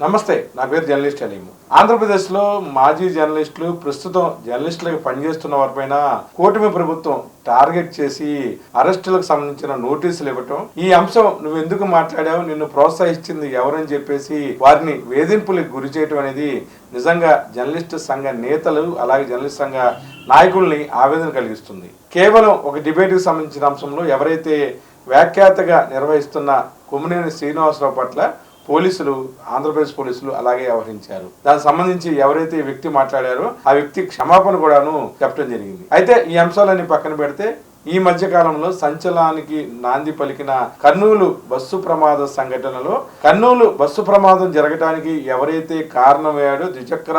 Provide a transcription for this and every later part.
నమస్తే, నా పేరు జర్నలిస్ట్ అలీము. ఆంధ్రప్రదేశ్లో మాజీ జర్నలిస్టులు, ప్రస్తుతం జర్నలిస్టులకు పనిచేస్తున్న వారిపైన కూటమి ప్రభుత్వం టార్గెట్ చేసి అరెస్టులకు సంబంధించిన నోటీసులు ఇవ్వటం, ఈ అంశం నువ్వు ఎందుకు మాట్లాడావు, నిన్ను ప్రోత్సహించింది ఎవరని చెప్పేసి వారిని వేధింపులకు గురి చేయటం అనేది నిజంగా జర్నలిస్టు సంఘ నేతలు అలాగే జర్నలిస్ట్ సంఘ నాయకుల్ని ఆవేదన కలిగిస్తుంది. కేవలం ఒక డిబేట్కి సంబంధించిన అంశంలో ఎవరైతే వ్యాఖ్యాతగా నిర్వహిస్తున్న కొమ్మినేని శ్రీనివాసరావు పట్ల పోలీసులు, ఆంధ్రప్రదేశ్ పోలీసులు అలాగే వ్యవహరించారు. దానికి సంబంధించి ఎవరైతే ఈ వ్యక్తి మాట్లాడారో ఆ వ్యక్తి క్షమాపణ కూడాను చెప్పడం జరిగింది. అయితే ఈ అంశాలన్నీ పక్కన పెడితే ఈ మధ్య కాలంలో సంచలనానికి నాంది పలికిన కర్నూలు బస్సు ప్రమాద సంఘటనలో కర్నూలు బస్సు ప్రమాదం జరగటానికి ఎవరైతే కారణమయ్యాడో ద్విచక్ర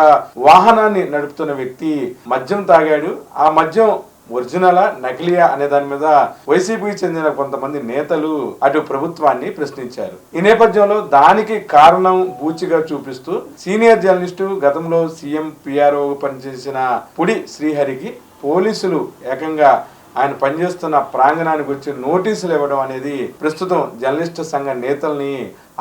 వాహనాన్ని నడుపుతున్న వ్యక్తి మద్యం తాగాడు. ఆ మద్యం ఒరిజినలా నకిలీయా అనే దాని మీద వైసీపీకి చెందిన కొంతమంది నేతలు అటు ప్రభుత్వాన్ని ప్రశ్నించారు. ఈ నేపథ్యంలో దానికి కారణం బూచిగా చూపిస్తూ సీనియర్ జర్నలిస్టు, గతంలో సీఎం పిఆర్ఓ పనిచేసిన పుడి శ్రీహరికి పోలీసులు ఏకంగా ఆయన పనిచేస్తున్న ప్రాంగణానికి వచ్చి నోటీసులు ఇవ్వడం అనేది ప్రస్తుతం జర్నలిస్టు సంఘ నేతల్ని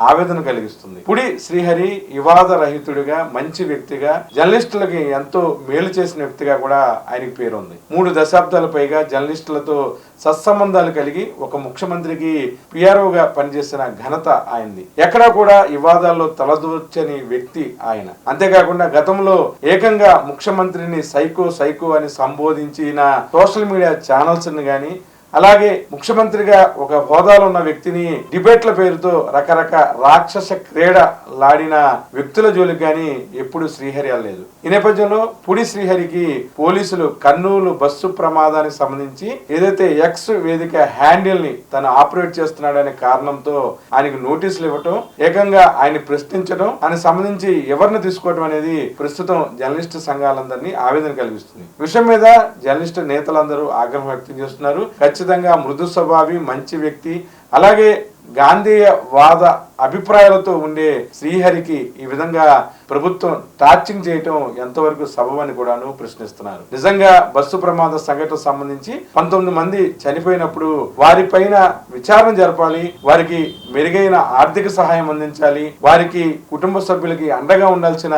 ఆవేదన కలిగిస్తుంది. పుడి శ్రీహరి వివాద రహితుడిగా, మంచి వ్యక్తిగా, జర్నలిస్టులకి ఎంతో మేలు చేసిన వ్యక్తిగా కూడా ఆయనకి పేరుంది. 3 దశాబ్దాల పైగా జర్నలిస్టులతో సత్సంబంధాలు కలిగి ఒక ముఖ్యమంత్రికి పిఆర్ఓగా పనిచేసిన ఘనత ఆయనది. ఎక్కడా కూడా వివాదాల్లో తలదూర్చని వ్యక్తి ఆయన. అంతేకాకుండా గతంలో ఏకంగా ముఖ్యమంత్రిని సైకో అని సంబోధించిన సోషల్ మీడియా ఛానల్స్ గాని, అలాగే ముఖ్యమంత్రిగా ఒక హోదాలో ఉన్న వ్యక్తిని డిబేట్ల పేరుతో రకరకాల రాక్షస క్రీడలాడిన వ్యక్తుల జోలికి గాని ఎప్పుడు శ్రీహరి వెళ్ళలేదు. ఈ నేపథ్యంలో పుడి శ్రీహరికి పోలీసులు కర్నూలు బస్సు ప్రమాదానికి సంబంధించి ఏదైతే ఎక్స్ వేదిక హ్యాండిల్ ని తను ఆపరేట్ చేస్తున్నాడనే కారణంతో ఆయనకు నోటీసులు ఇవ్వటం, ఏకంగా ఆయన ప్రశ్నించడం, ఆయనకు సంబంధించి ఎవరిని తీసుకోవడం అనేది ప్రస్తుతం జర్నలిస్టు సంఘాలందరినీ ఆవేదన కలిగిస్తుంది. విషయం మీద జర్నలిస్టు నేతలందరూ ఆగ్రహం వ్యక్తం చేస్తున్నారు. ఖచ్చితంగా మృదు స్వభావి, మంచి వ్యక్తి, అలాగే గాంధీయవాద అభిప్రాయాలతో ఉండే శ్రీహరికి ఈ విధంగా ప్రభుత్వం టార్చింగ్ చేయటం ఎంతవరకు సబబని కూడాను ప్రశ్నిస్తున్నారు. నిజంగా బస్సు ప్రమాద సంఘటన సంబంధించి 19 మంది చనిపోయినప్పుడు వారిపైన విచారణ జరపాలి, వారికి మెరుగైన ఆర్థిక సహాయం అందించాలి, వారికి కుటుంబ సభ్యులకి అండగా ఉండాల్సిన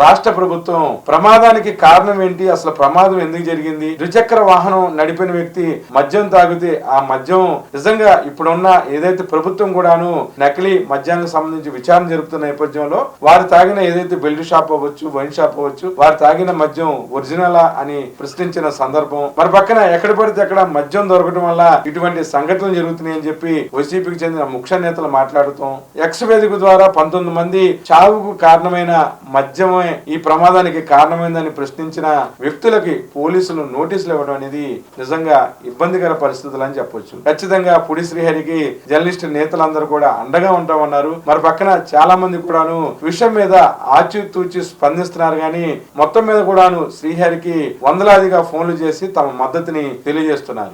రాష్ట్ర ప్రభుత్వం ప్రమాదానికి కారణం ఏంటి, అసలు ప్రమాదం ఎందుకు జరిగింది, ద్విచక్ర వాహనం నడిపిన వ్యక్తి మద్యం తాగితే ఆ మద్యం నిజంగా ఇప్పుడున్న ఏదైతే ప్రభుత్వం కూడాను నకిలీ మద్యానికి సంబంధించి విచారణ జరుపుతున్న నేపథ్యంలో వారు తాగిన ఏదైతే బెల్ట్ షాప్ అవ్వచ్చు, వైన్ షాప్ అవ్వచ్చు, వారు తాగిన మద్యం ఒరిజినలా అని ప్రశ్నించిన సందర్భం. మరి పక్కన ఎక్కడ పడితే అక్కడ మద్యం దొరకడం వల్ల ఇటువంటి సంఘటనలు జరుగుతున్నాయి అని చెప్పి వైసీపీకి చెందిన ముఖ్య నేతలు మాట్లాడుతాం. ఎక్స్ వేదిక ద్వారా 19 మంది చావుకు కారణమైన మద్యమే ఈ ప్రమాదానికి కారణమైందని ప్రశ్నించిన వ్యక్తులకి పోలీసులు నోటీసులు ఇవ్వడం అనేది నిజంగా ఇబ్బందికర పరిస్థితులు అని చెప్పొచ్చు. ఖచ్చితంగా పుడి శ్రీహరికి జర్నలిస్టు నేతలందరూ కూడా అండగా ఉంటామన్నారు. మరి పక్కన చాలా మంది కూడాను విషయం మీద ఆచితూచి స్పందిస్తున్నారు. కానీ మొత్తం మీద కూడాను శ్రీహరికి వందలాదిగా ఫోన్లు చేసి తమ మద్దతుని తెలియజేస్తున్నారు.